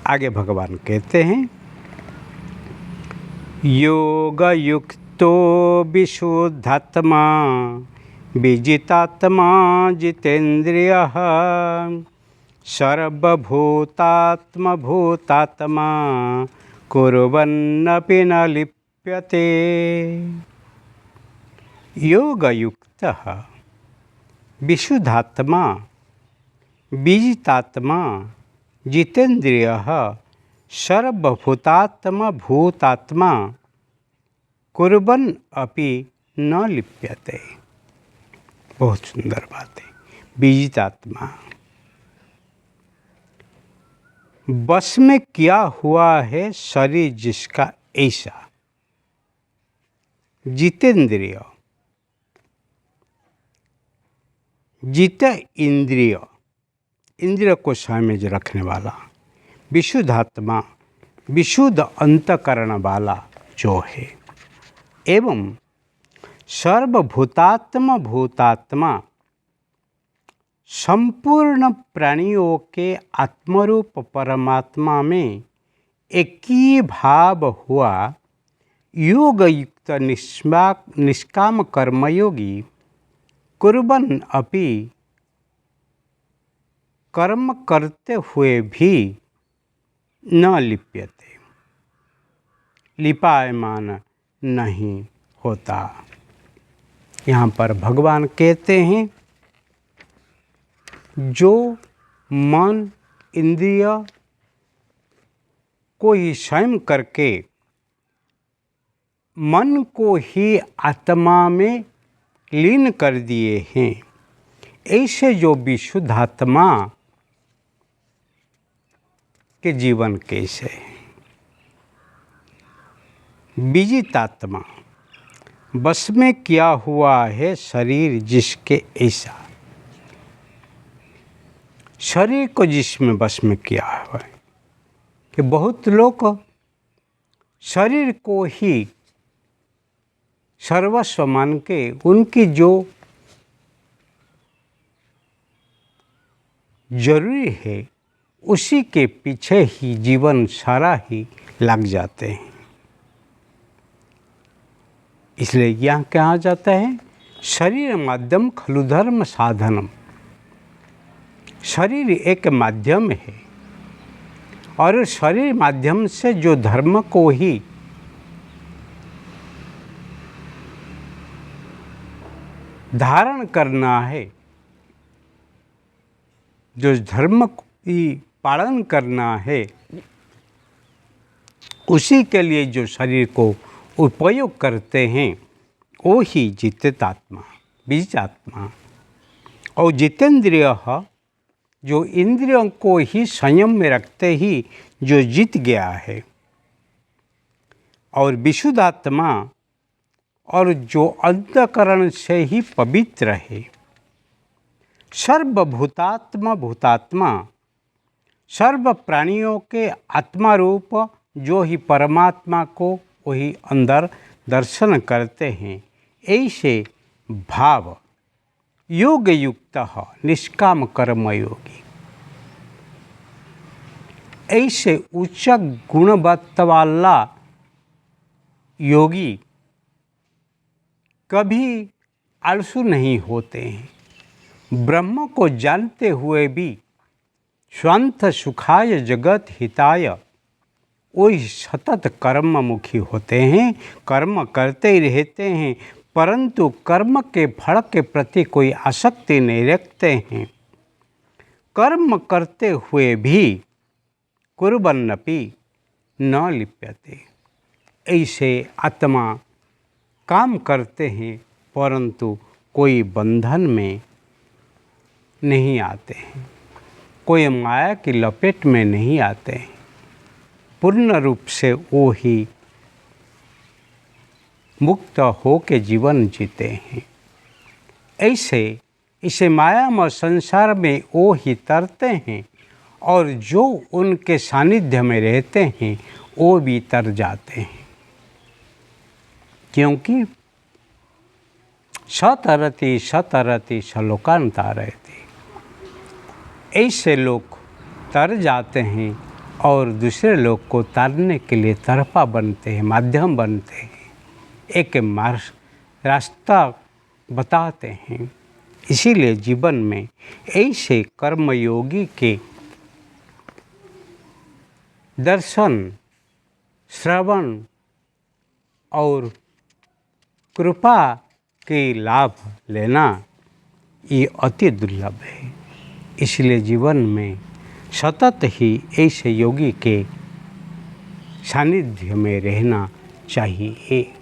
आगे भगवान कहते हैं, योग युक्तो विशुद्धात्मा विजितात्मा जितेन्द्रियः सर्वभूतात्मा भूतात्मा कुर्वन्नपि न लिप्यते। योगयुक्तः विशुद्धात्मा विजितात्मा जितेन्द्रियः सर्वभूतात्मा भूतात्मा कुर्वन् अपि न लिप्यते। बहुत सुंदर बात है। विजितात्मा, बस में किया हुआ है शरीर जिसका ऐसा। जितेंद्रिय, जित इंद्रिय, इंद्रिय को सामने रखने वाला। विशुद्धात्मा, विशुद्ध अंतकरण वाला जो है। एवं सर्वभूतात्मा भूतात्मा, संपूर्ण प्राणियों के आत्मरूप परमात्मा में एक ही भाव हुआ योग युक्त निष्काम कर्मयोगी कुर्बन अपि, कर्म करते हुए भी न लिप्यते, लिपायमान नहीं होता। यहाँ पर भगवान कहते हैं, जो मन इंद्रिय को ही स्वयं करके मन को ही आत्मा में लीन कर दिए हैं, ऐसे जो विशुद्धात्मा के जीवन कैसे है। विजितात्मा, बस में किया हुआ है शरीर जिसके ऐसा। शरीर को जिसमें बस में किया हुआ है कि बहुत लोग शरीर को ही सर्वस्व मान के उनकी जो जरूरी है उसी के पीछे ही जीवन सारा ही लग जाते हैं। इसलिए यहाँ कहा जाता है, शरीर माध्यम खलु धर्म साधनम। शरीर एक माध्यम है और शरीर माध्यम से जो धर्म को ही धारण करना है, जो धर्म की पालन करना है, उसी के लिए जो शरीर को उपयोग करते हैं वो ही जितेतात्मा, विजितात्मा। और जितेंद्रिय, जो इंद्रियों को ही संयम में रखते ही जो जीत गया है। और विशुद्धात्मा, और जो अंतकरण से ही पवित्र है। सर्वभूतात्मा भूतात्मा, सर्व प्राणियों के आत्मा रूप जो ही परमात्मा को वही अंदर दर्शन करते हैं, ऐसे भाव योग युक्त निष्काम कर्मयोगी, ऐसे उच्च गुणवत्ता वाला योगी कभी आलसू नहीं होते हैं। ब्रह्म को जानते हुए भी स्वांत सुखाय जगत हिताय, वही सतत कर्ममुखी होते हैं, कर्म करते ही रहते हैं, परंतु कर्म के फल के प्रति कोई आसक्ति नहीं रखते हैं। कर्म करते हुए भी कुर्वन्नपि न लिप्यते, ऐसे आत्मा काम करते हैं परंतु कोई बंधन में नहीं आते हैं, कोई माया की लपेट में नहीं आते हैं। पूर्ण रूप से वो ही मुक्त हो के जीवन जीते हैं। ऐसे इसे मायामय संसार में वो ही तरते हैं और जो उनके सानिध्य में रहते हैं वो भी तर जाते हैं। क्योंकि सतरति सतरति सलोकांता रहती, ऐसे लोग तर जाते हैं और दूसरे लोग को तारने के लिए तरफा बनते हैं, माध्यम बनते हैं, एक रास्ता बताते हैं। इसीलिए जीवन में ऐसे कर्मयोगी के दर्शन, श्रवण और कृपा के लाभ लेना ये अति दुर्लभ है। इसलिए जीवन में सतत ही ऐसे योगी के सानिध्य में रहना चाहिए।